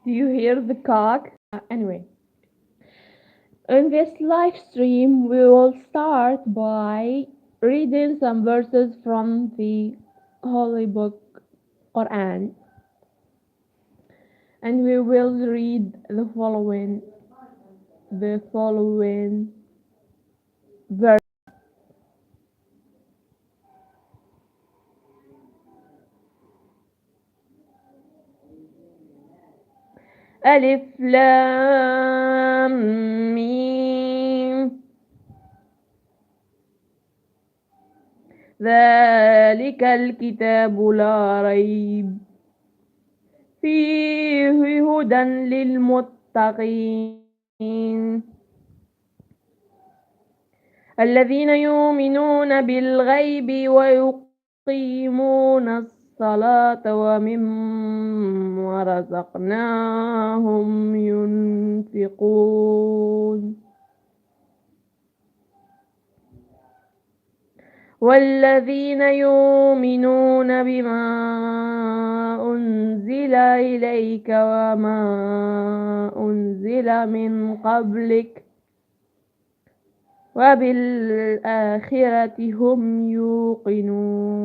Do you hear the cock? Anyway, in this live stream, we will start by reading some verses from the Holy Book Quran, and we will read the following verse. ألف لام ميم ذلك الكتاب لا ريب فيه هدى للمتقين الذين يؤمنون بالغيب ويقيمون الصلاة ومما رزقناهم ينفقون والذين يؤمنون بما أنزل إليك وما أنزل من قبلك وبالآخرة هم يوقنون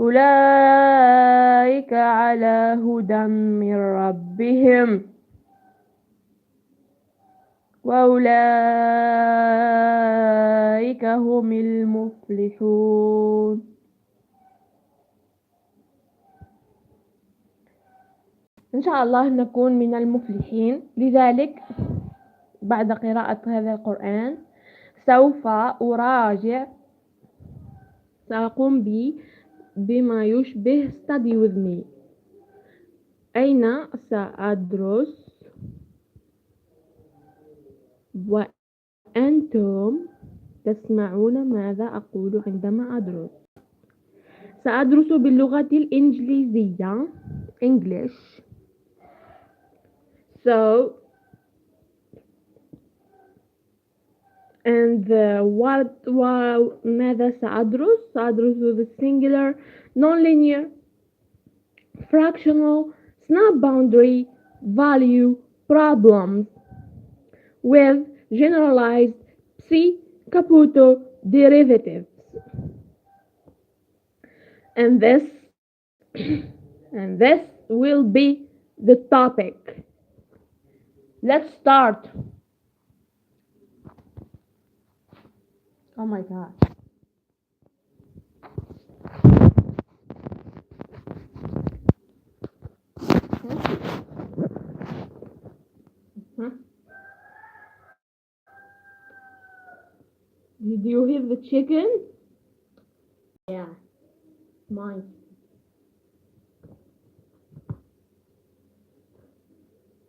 أولئك على هدى من ربهم وأولئك هم المفلحون. إن شاء الله نكون من المفلحين. لذلك بعد قراءة هذا القرآن سوف سأقوم بما يشبه study with me. أين سأدرس وأنتم تسمعون ماذا أقول عندما أدرس. سأدرس باللغة الإنجليزية English. ماذا سأدرس؟ سأدرس the singular, non-linear, fractional, snap boundary, value, problems with generalized psi-Caputo derivatives. And this will be the topic. Let's start. Oh my God. Did you hear the chicken? Yeah, mine.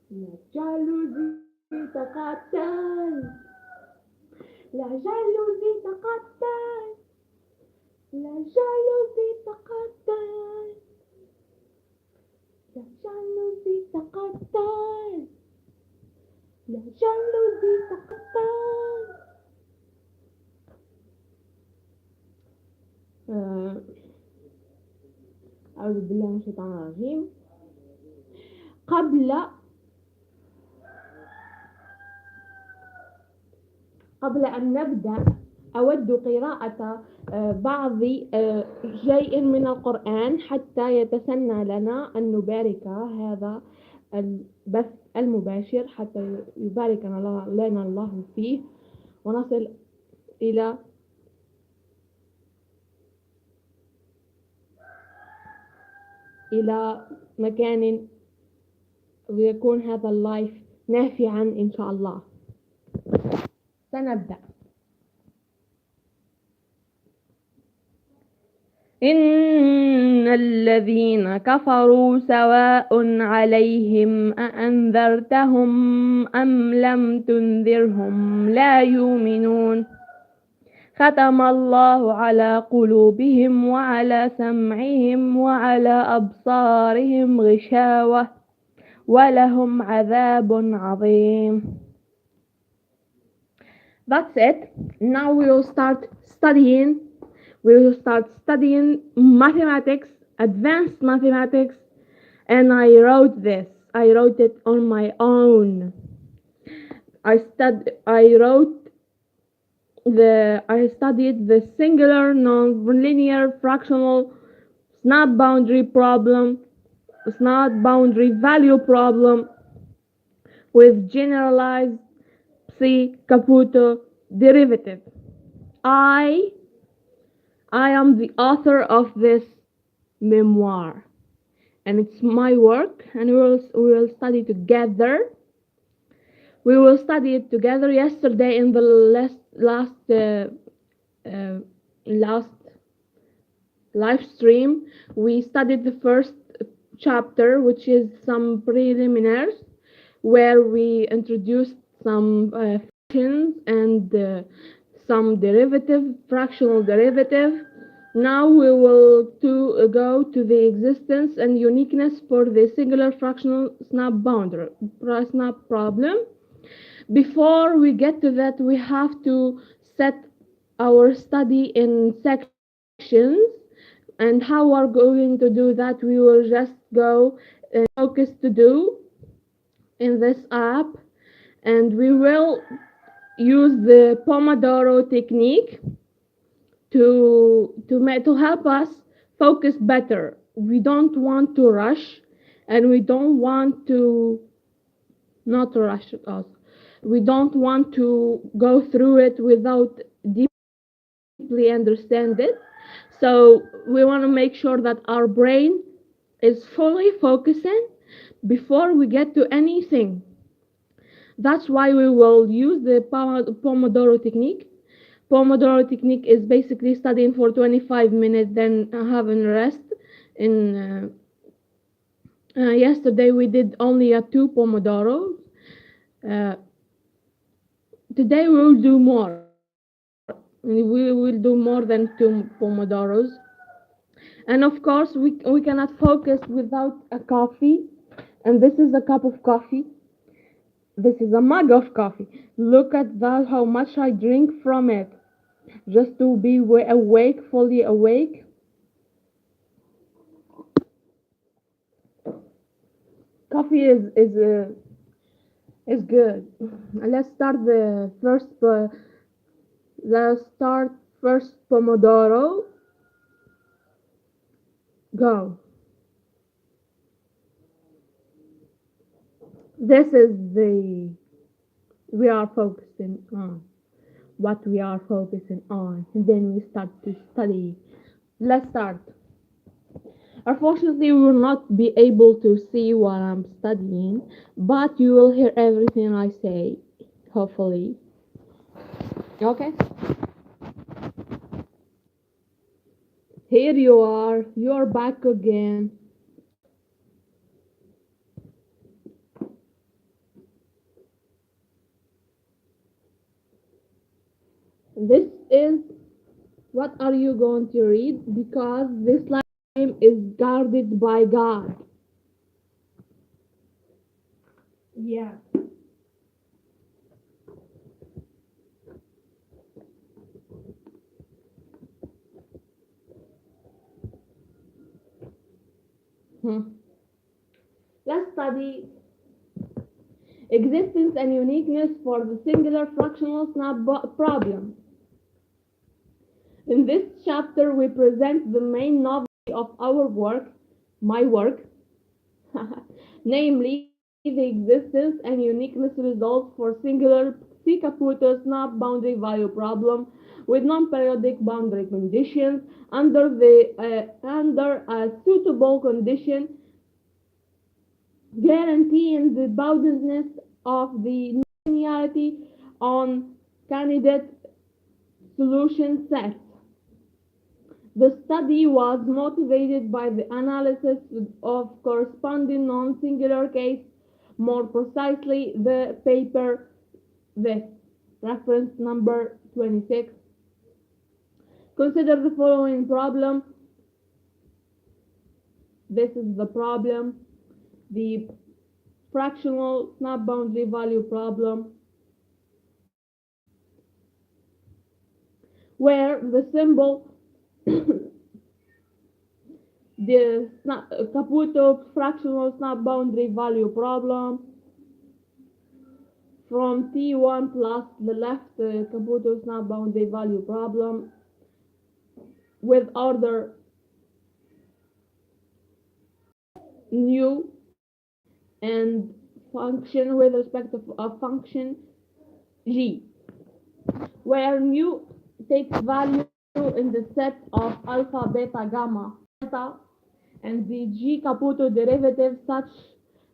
La jalousie تقتل. La jalousie تقتل. La jalousie تقتل. La jalousie تقتل. La jalousie تقتل. أعوذ بالله من الشيطان الرجيم. قبل أن نبدأ أود قراءة بعض شيء من القرآن حتى يتسنى لنا أن نبارك هذا البث المباشر، حتى يبارك لنا الله فيه ونصل إلى مكان ويكون هذا اللايف نافعا إن شاء الله. سنبدأ. إن الذين كفروا سواء عليهم أأنذرتهم أم لم تنذرهم لا يؤمنون ختم الله على قلوبهم وعلى سمعهم وعلى أبصارهم غشاوة ولهم عذاب عظيم. That's it. Now we will start studying mathematics, advanced mathematics, and I wrote it on my own. I studied the singular nonlinear fractional snap boundary problem, snap boundary value problem with generalized psi Caputo derivative. I I am the author of this memoir, and it's my work, and we will study together. We will study it together. Yesterday, in the uh, last live stream, we studied the first chapter, which is some preliminaries, where we introduced some functions and some fractional derivative. Now we will go to the existence and uniqueness for the singular fractional snap problem. Before we get to that, we have to set our study in sections. And how we're going to do that, we will just go focus to do in this app, and we will use the Pomodoro technique to help us focus better. We don't want to rush, and we don't want to not rush us. We don't want to go through it without deeply understand it. So we want to make sure that our brain is fully focusing before we get to anything. That's why we will use the Pomodoro technique. Pomodoro technique is basically studying for 25 minutes, then having rest. In Yesterday we did only two Pomodoros. Uh, Today we will do more. We will do more than two Pomodoros. And of course, we cannot focus without a coffee. And this is a cup of coffee. This is a mug of coffee. Look at that, how much I drink from it. Just to be awake, fully awake. Coffee is good. Let's start the first. Let's start first Pomodoro. Go. This is the we are focusing on what we are focusing on, and then we start to study. Let's start. Unfortunately, we will not be able to see what I'm studying, but you will hear everything I say, hopefully. Okay? Here you are. You're back again. This is what are you going to read? Because this lifetime is guarded by God. Yeah. Hmm. Let's study existence and uniqueness for the singular fractional problem. In this chapter, we present the main novelty of our work, my work, namely the existence and uniqueness results for singular Caputo snap boundary value problem with non-periodic boundary conditions under a suitable condition guaranteeing the boundedness of the nonlinearity on candidate solution sets. The study was motivated by the analysis of corresponding non-singular case, more precisely the paper with reference number 26. Consider the following problem. This is the problem, the fractional snap boundary value problem, where the symbol The Caputo fractional snap boundary value problem from T1 plus the left Caputo snap boundary value problem with order nu and function with respect to a function g, where nu takes value in the set of alpha, beta, gamma, delta, and the g Caputo derivative such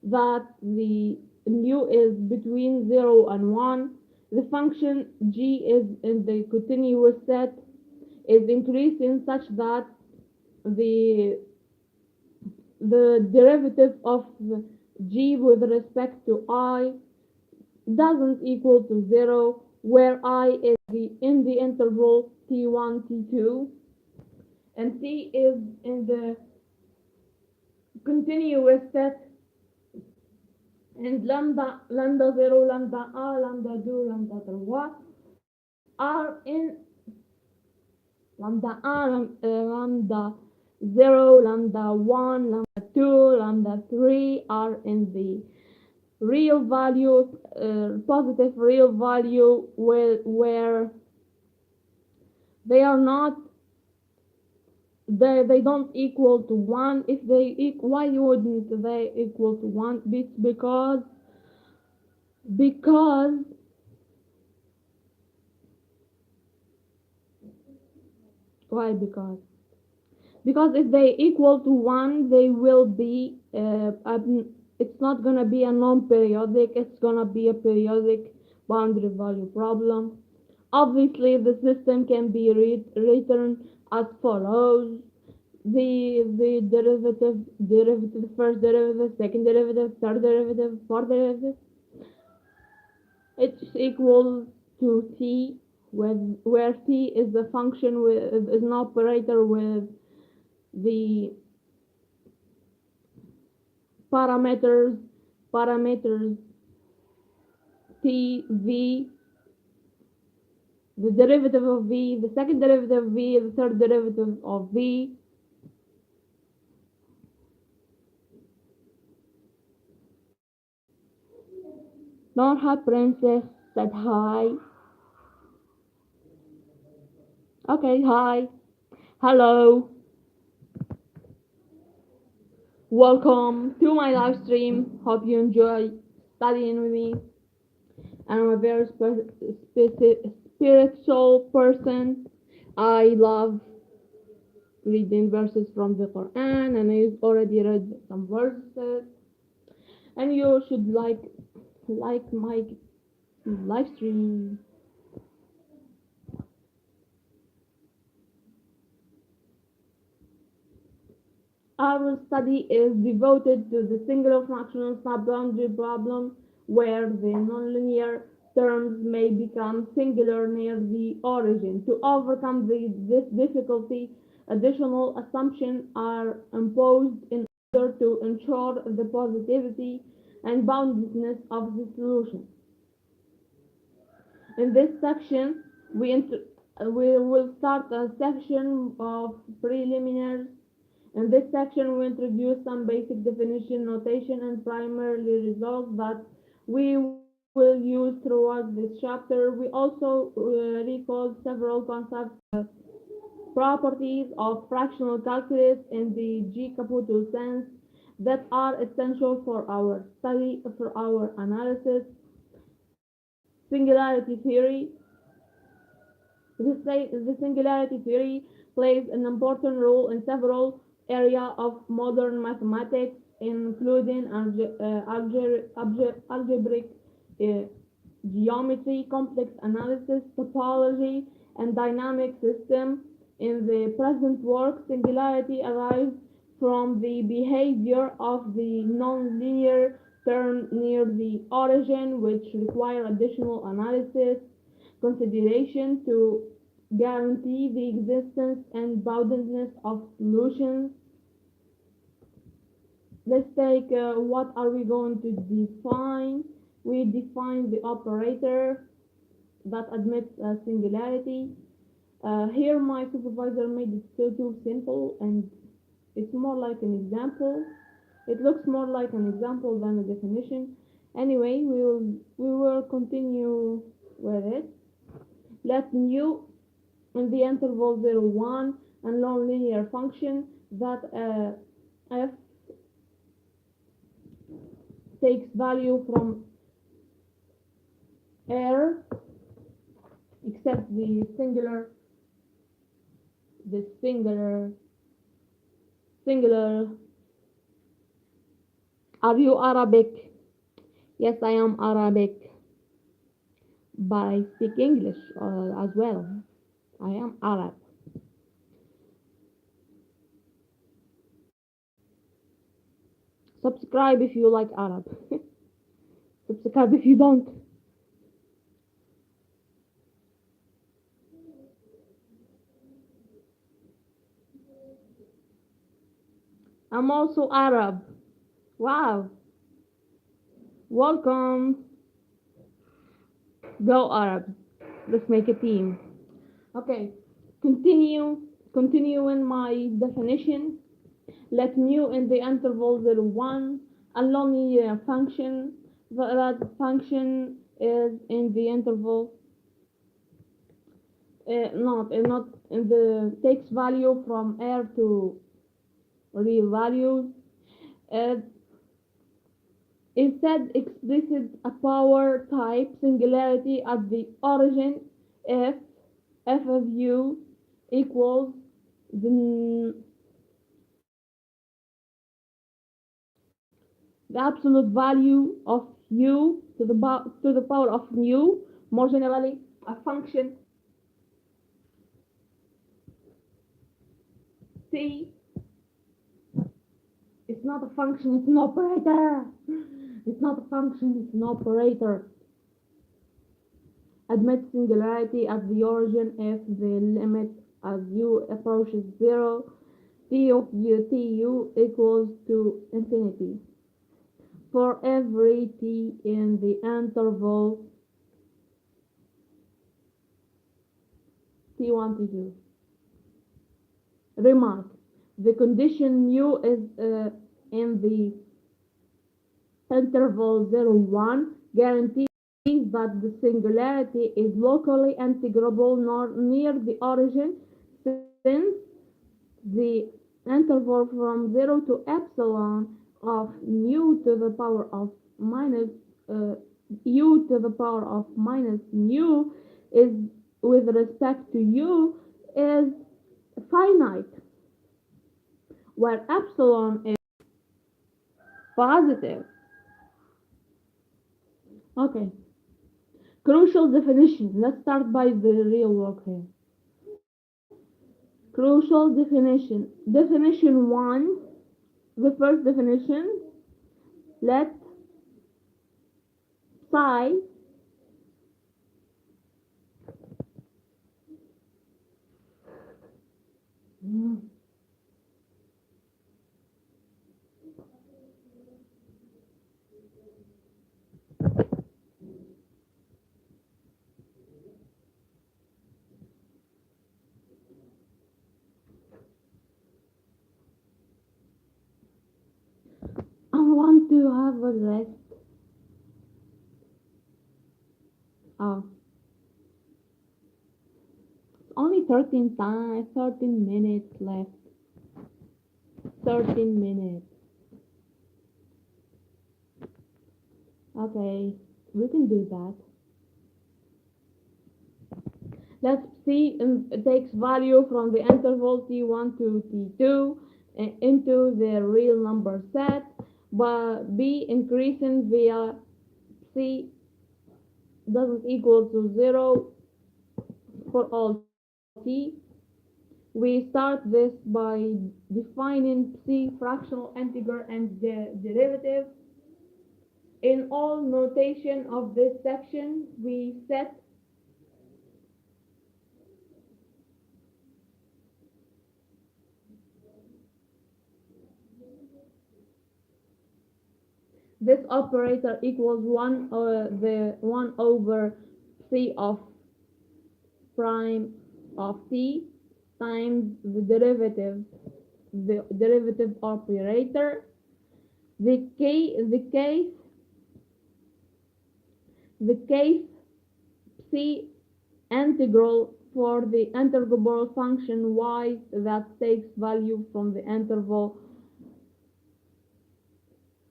that the nu is between 0 and 1. The function g is in the continuous set is increasing such that the the derivative of g with respect to I doesn't equal to 0, where I is in the interval t1, t2, and t is in the continuous set, and lambda 0, lambda a, lambda 2, lambda 3 are in lambda a, lambda 0, lambda 1, lambda 2, lambda 3 are in the real value, positive real value, where they are not, they don't equal to 1. If they why wouldn't they equal to 1? Because why because if they equal to 1 they will be it's not gonna be a non-periodic, it's gonna be a periodic boundary value problem. Obviously the system can be written as follows: the derivative, first derivative, second derivative, third derivative, fourth derivative, it's equal to t, where t is the function with is an operator with the parameters parameters t, v, the derivative of v, the second derivative of v, the third derivative of v. Norha Princess said hi. Okay, hi. Hello. Welcome to my live stream. Hope you enjoy studying with me. I'm a very spiritual person. I love reading verses from the Quran, and I already read some verses. And you should like my live stream. Our study is devoted to the singular fractional subboundary problem, where the nonlinear terms may become singular near the origin. To overcome this difficulty, additional assumptions are imposed in order to ensure the positivity and boundlessness of the solution. In this section, we will start a section of preliminaries. In this section, we introduce some basic definition, notation, and primary results that we will use throughout this chapter. We also recall several concepts, properties of fractional calculus in the G Caputo sense that are essential for our study, for our analysis. Singularity theory. The singularity theory plays an important role in several areas of modern mathematics, including algebraic uh, geometry, complex analysis, topology, and dynamic systems. In the present work, singularity arises from the behavior of the nonlinear term near the origin, which require additional analysis consideration to guarantee the existence and boundedness of solutions. Let's take what are we going to define? We define the operator that admits a singularity. Here my supervisor made it so too simple, and It's more like an example. It looks more like an example than a definition. Anyway, we will continue with it. Let mu in the interval 0, 1 and non-linear function that f takes value from R except the singular. Are you Arabic? Yes, I am Arabic, but I speak English as well. I am Arab. Subscribe if you like Arab. Subscribe if you don't. I'm also Arab. Wow. Welcome. Go Arab. Let's make a team. Okay. Continue. Continue in my definition. Let mu in the interval 0, 1 a nonlinear function. That function is in the interval not in the takes value from R to real values. Uh, Instead, explicit a power type singularity at the origin if f of u equals the, the absolute value of u to the power of mu. More generally, a function c. It's not a function, it's an operator. It's not a function, it's an operator. Admit singularity at the origin if the limit as u approaches 0 t of tu equals to infinity for every t in the interval t1 t2. Remark: the condition mu is in the interval 0, 1 guarantees that the singularity is locally integrable near the origin, since the interval from 0 to epsilon of mu to the power of minus uh, u to the power of minus mu is with respect to u is finite, where epsilon is positive. Okay, crucial definition. Let's start by the real work here. Crucial definition. Definition 1. The first definition. Let psi I want to have a rest. Oh, only 13 minutes left. 13 minutes. Okay, we can do that. Let's see, it takes value from the interval t1 to t2 into the real number set, but b increasing via c doesn't equal to 0 for all t. We start this by defining c fractional integer and the derivative. In all notation of this section, we set this operator equals 1 over c of prime of t times the derivative the derivative operator. The case C integral for the integrable function y that takes value from the interval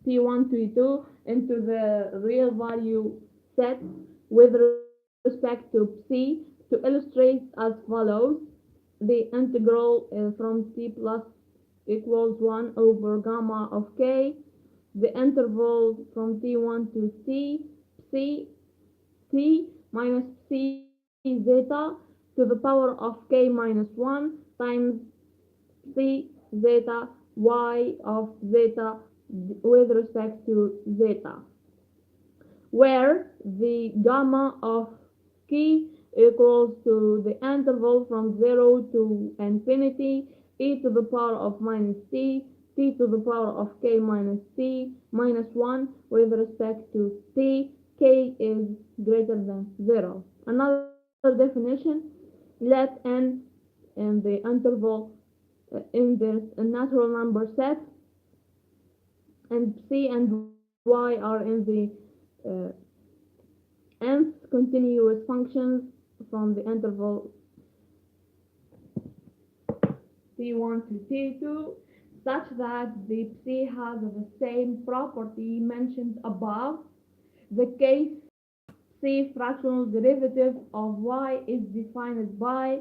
t1 to t2 into the real value set with respect to c to illustrate as follows. The integral from t plus equals 1 over gamma of k, the interval from t1 to t, c t minus c zeta to the power of k minus 1 times c zeta y of zeta with respect to zeta, where the gamma of k equals to the interval from 0 to infinity e to the power of minus t to the power of k minus t minus 1 with respect to t, k is greater than 0. Another definition, let n in the interval in this natural number set, and c and y are in the uh, nth continuous functions from the interval t1 to t2, such that the psi has the same property mentioned above. The case psi fractional derivative of y is defined by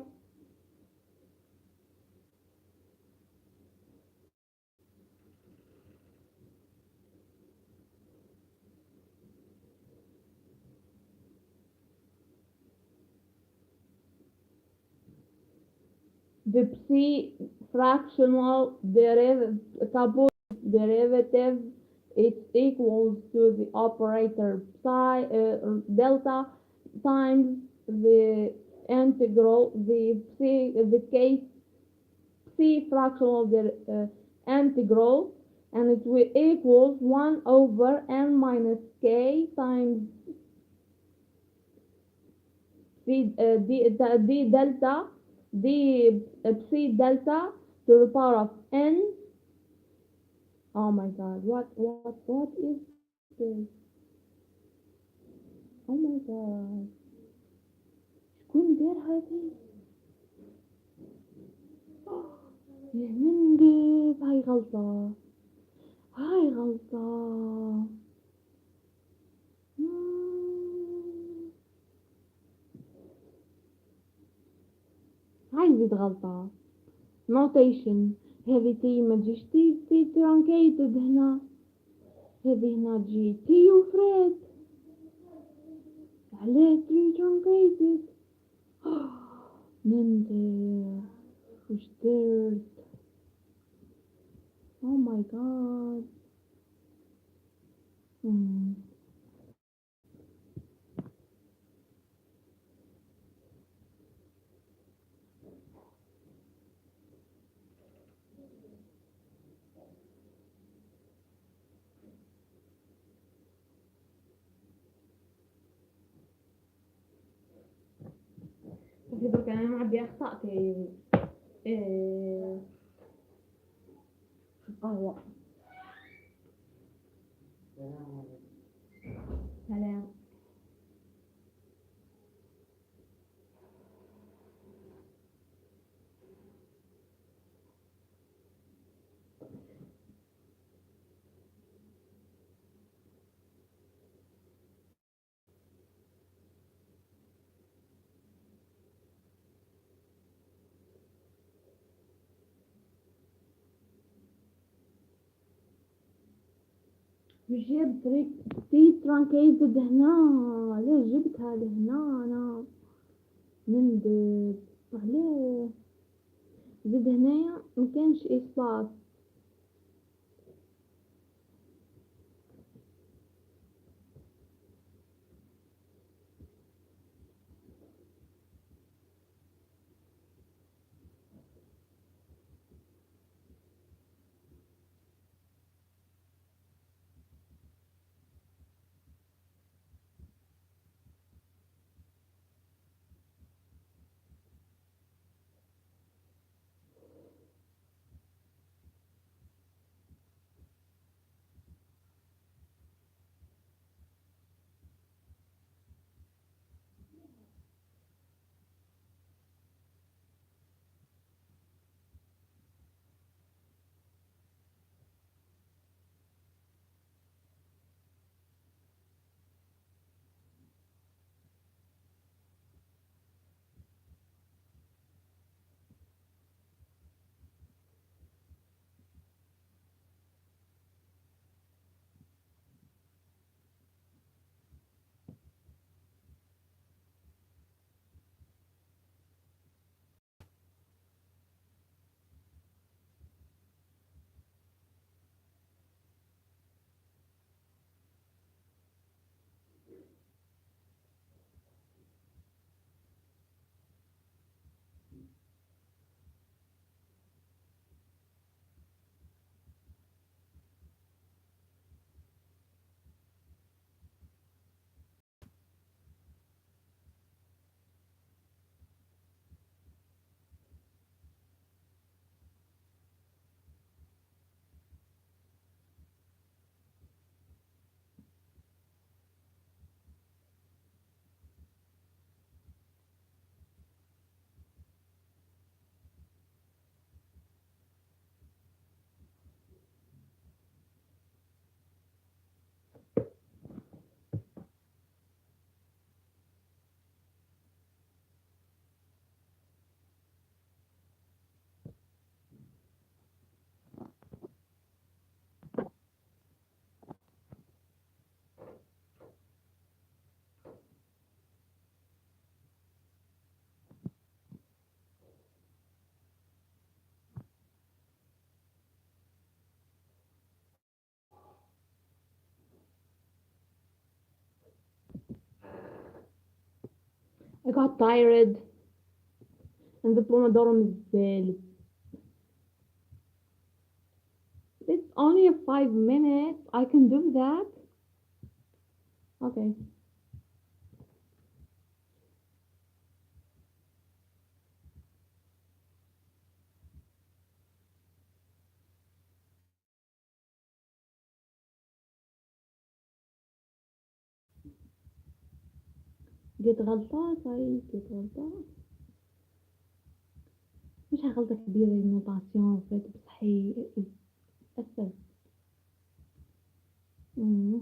the psi fractional derivative. It's equals to the operator psi delta times the integral the case c fractional integral, and it will equals 1 over n minus k times d delta d psi delta to the power of n. Oh my god, what is this? Oh my god, شكون دار هذه؟ يا منقب، هاي غلطة، هاي غلطة. هاي زيد غلطة. notation، هذه تي ما تجيش تي truncated هنا، هذه هنا تجي تي وفريد، علاه تي truncated؟ نندر وش درت؟ oh my god. درك انا معبي اخطأت إيه القهوة. سلام. جبت تي truncated هنا، علاش جبتها لهنا انا نندب؟ علاه زيد هنايا مكانش اسباس. I got tired and the Pomodoro مزبالة. It's only a 5 minutes. I can do that. Okay. جيت غلطة طيب جيت غلطة مش غلطة كبيرة النوتاسيون فات بصحي أثر. مم.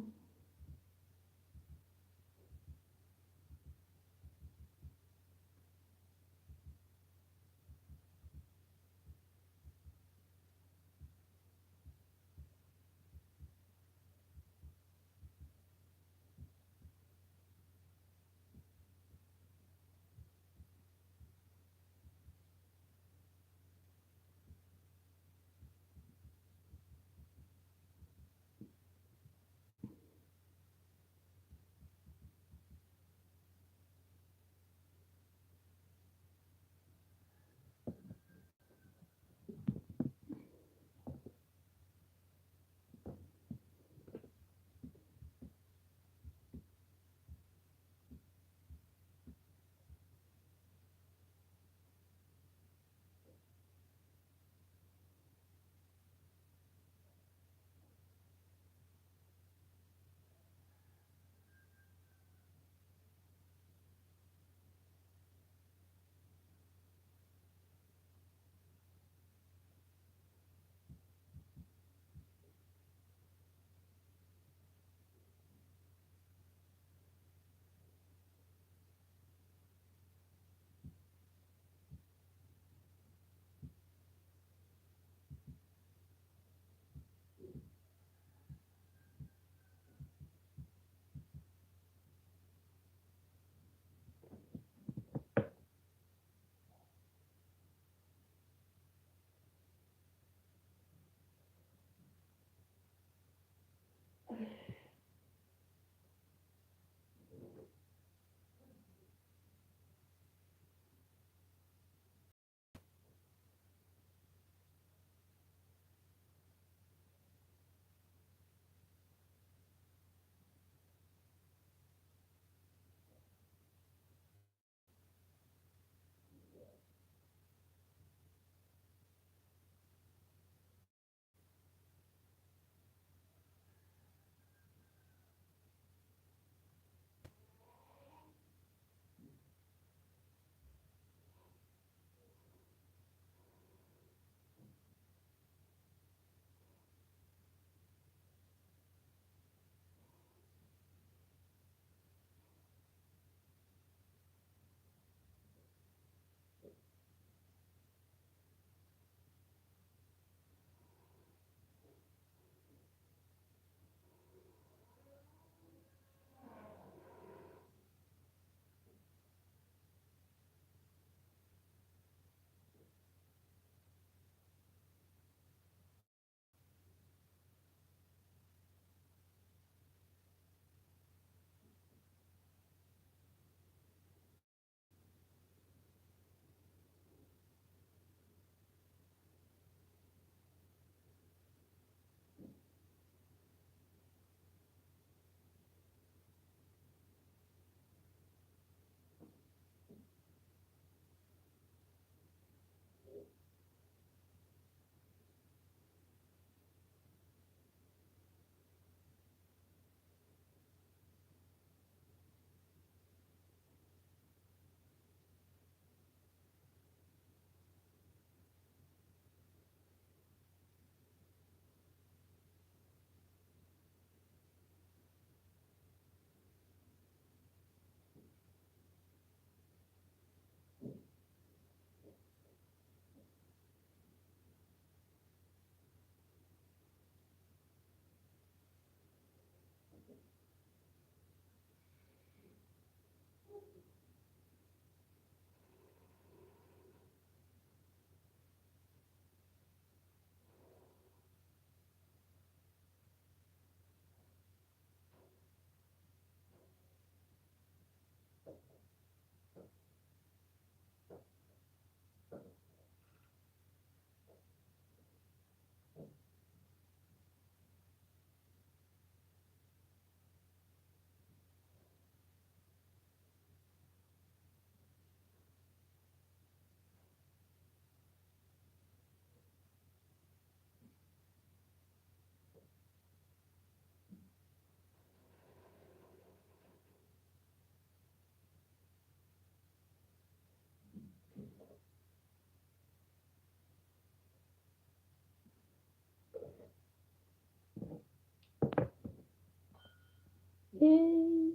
Okay.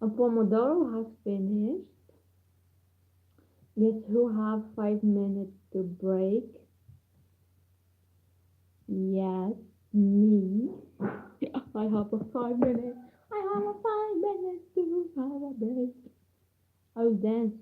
A Pomodoro has finished. Guess who have 5 minutes to break? Yes, me. I have a 5 minute. I have a 5 minutes to have a break. I will dance.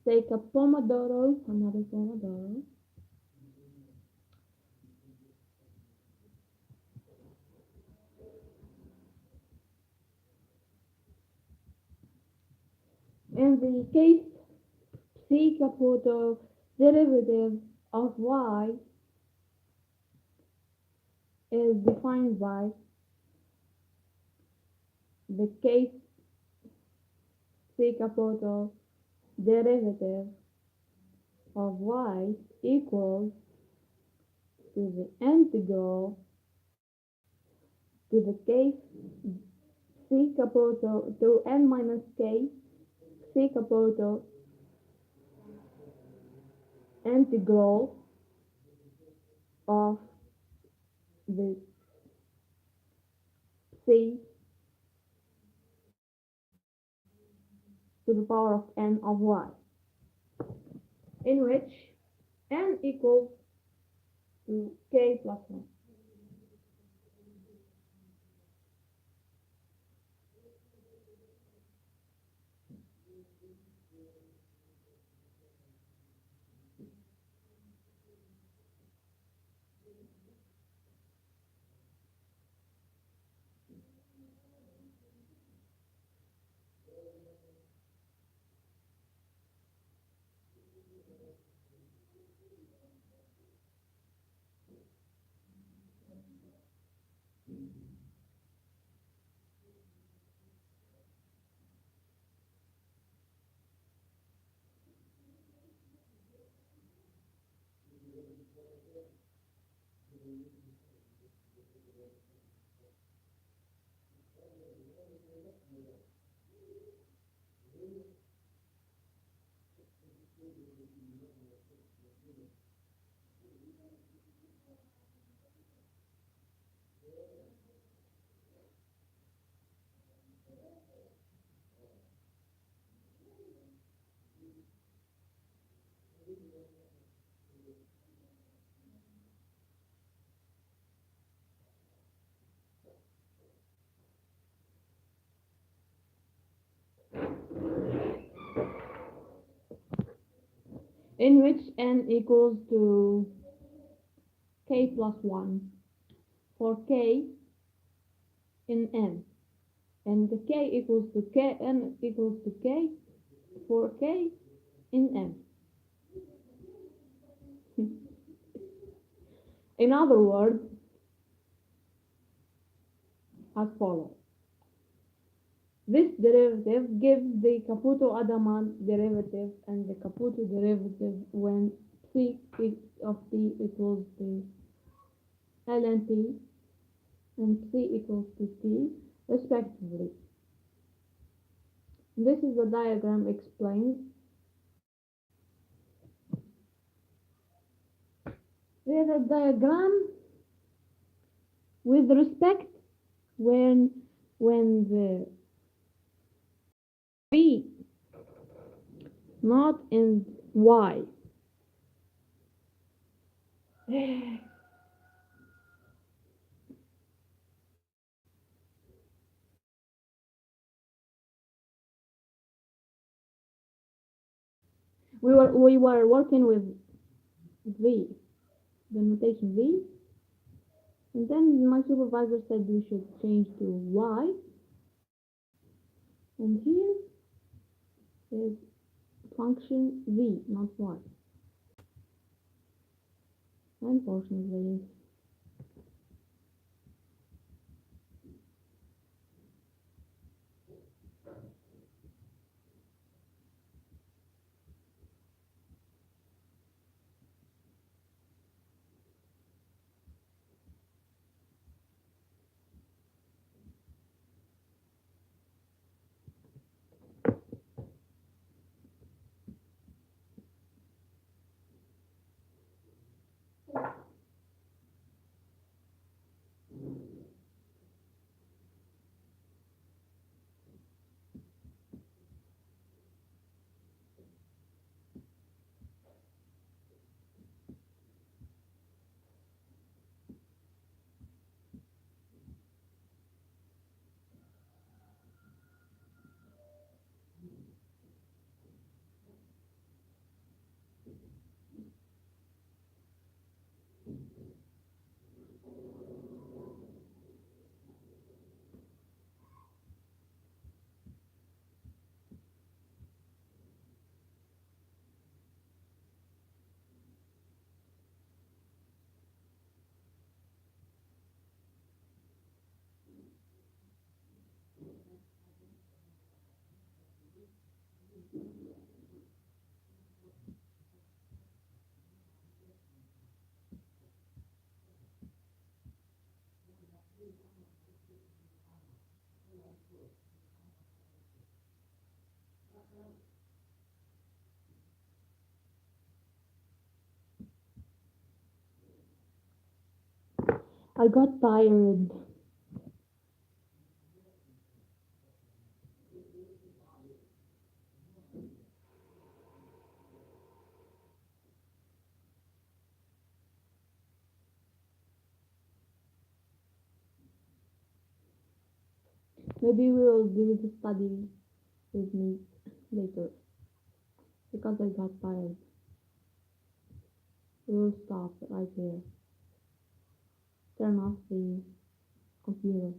take a pomodoro, another pomodoro. In the case C capital derivative of y is defined by the case C capital derivative of y equals to the integral to the case C capital to n minus k C capital integral of the C to the power of n of y, in which n equals to k plus 1. In which n equals to k plus 1 for k in n, and the k equals to k, n equals to k for k in n. In other words, as follows. This derivative gives the Caputo-Adamant derivative and the Caputo derivative when C of t equals to ln t and C equals to t respectively. This is the diagram explains. There's a diagram with respect when the v not in y. We were working with v, the notation v, and then my supervisor said we should change to y, and here is function v, not y. Unfortunately, I got tired. Maybe we will do the study with me later because I got tired. We will stop right here. Turn off the computer.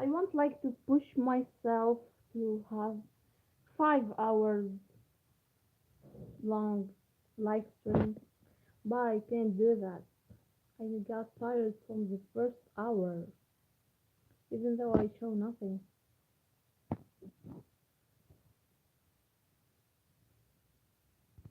I want like to push myself to have 5 hours long live stream, but I can't do that. I got tired from the first hour, even though I show nothing.